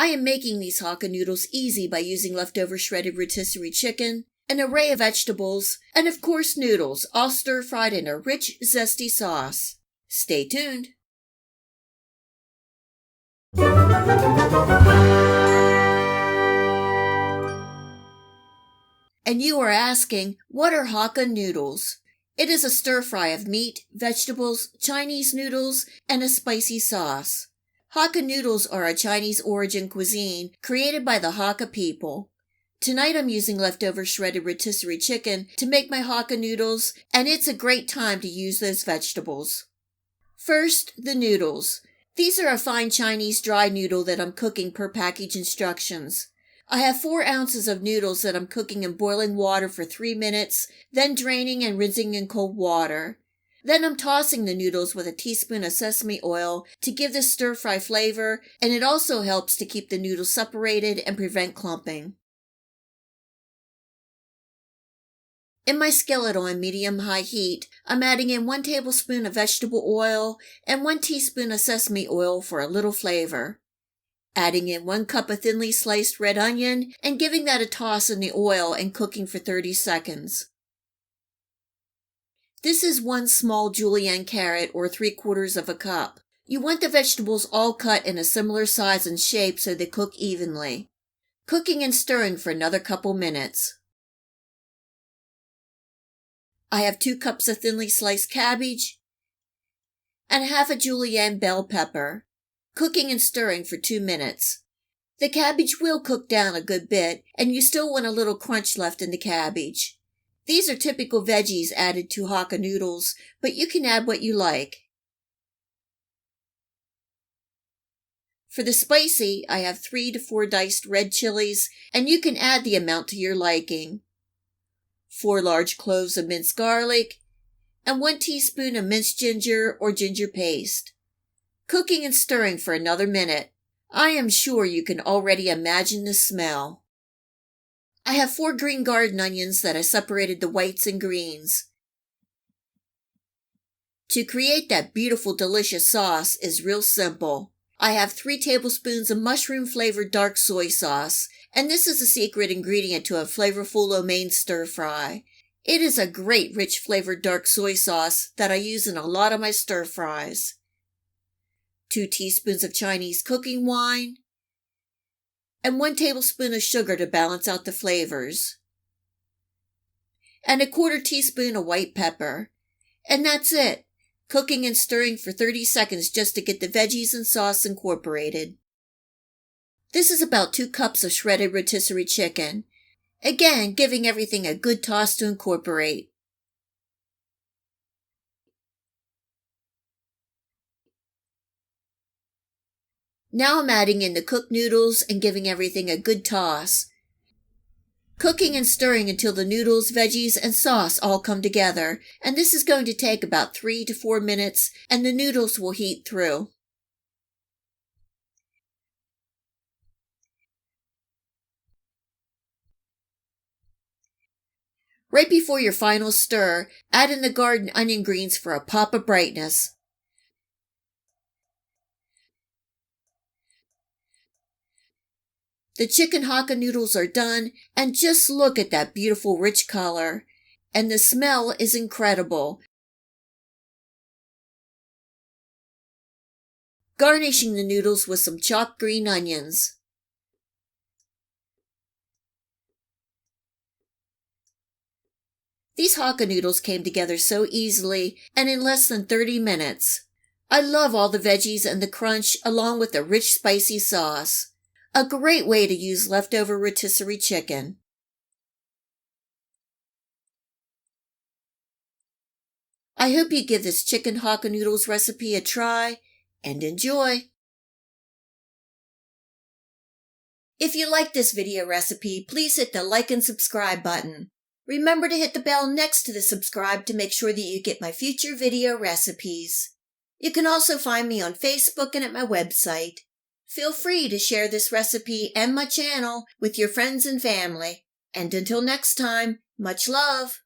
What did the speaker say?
I am making these Hakka noodles easy by using leftover shredded rotisserie chicken, an array of vegetables, and of course noodles, all stir-fried in a rich, zesty sauce. Stay tuned. And you are asking, what are Hakka noodles? It is a stir-fry of meat, vegetables, Chinese noodles, and a spicy sauce. Hakka noodles are a Chinese origin cuisine created by the Hakka people. Tonight I'm using leftover shredded rotisserie chicken to make my Hakka noodles, and it's a great time to use those vegetables. First, the noodles. These are a fine Chinese dry noodle that I'm cooking per package instructions. I have 4 ounces of noodles that I'm cooking in boiling water for 3 minutes, then draining and rinsing in cold water. Then I'm tossing the noodles with a teaspoon of sesame oil to give the stir-fry flavor, and it also helps to keep the noodles separated and prevent clumping. In my skillet on medium-high heat, I'm adding in 1 tablespoon of vegetable oil and 1 teaspoon of sesame oil for a little flavor. Adding in 1 cup of thinly sliced red onion and giving that a toss in the oil and cooking for 30 seconds. This is 1 small julienne carrot or 3/4 of a cup. You want the vegetables all cut in a similar size and shape so they cook evenly. Cooking and stirring for another couple minutes. I have 2 cups of thinly sliced cabbage and half a julienne bell pepper. Cooking and stirring for 2 minutes. The cabbage will cook down a good bit, and you still want a little crunch left in the cabbage. These are typical veggies added to Hakka noodles, but you can add what you like. For the spicy, I have 3 to 4 diced red chilies, and you can add the amount to your liking. 4 large cloves of minced garlic, and 1 teaspoon of minced ginger or ginger paste. Cooking and stirring for another minute. I am sure you can already imagine the smell. I have 4 green garden onions that I separated the whites and greens. To create that beautiful, delicious sauce is real simple. I have 3 tablespoons of mushroom-flavored dark soy sauce, and this is a secret ingredient to a flavorful lo mein stir-fry. It is a great, rich flavored dark soy sauce that I use in a lot of my stir-fries. 2 teaspoons of Chinese cooking wine, and 1 tablespoon of sugar to balance out the flavors, and 1/4 teaspoon of white pepper. And that's it. Cooking and stirring for 30 seconds just to get the veggies and sauce incorporated. This is about 2 cups of shredded rotisserie chicken. Again, giving everything a good toss to incorporate. Now I'm adding in the cooked noodles and giving everything a good toss. Cooking and stirring until the noodles, veggies, and sauce all come together, and this is going to take about 3 to 4 minutes, and the noodles will heat through. Right before your final stir, add in the garden onion greens for a pop of brightness. The chicken Hakka noodles are done, and just look at that beautiful rich color. And the smell is incredible. Garnishing the noodles with some chopped green onions. These Hakka noodles came together so easily and in less than 30 minutes. I love all the veggies and the crunch along with the rich spicy sauce. A great way to use leftover rotisserie chicken. I hope you give this chicken Hakka noodles recipe a try and enjoy. If you like this video recipe, please hit the like and subscribe button. Remember to hit the bell next to the subscribe to make sure that you get my future video recipes. You can also find me on Facebook and at my website. Feel free to share this recipe and my channel with your friends and family. And until next time, much love!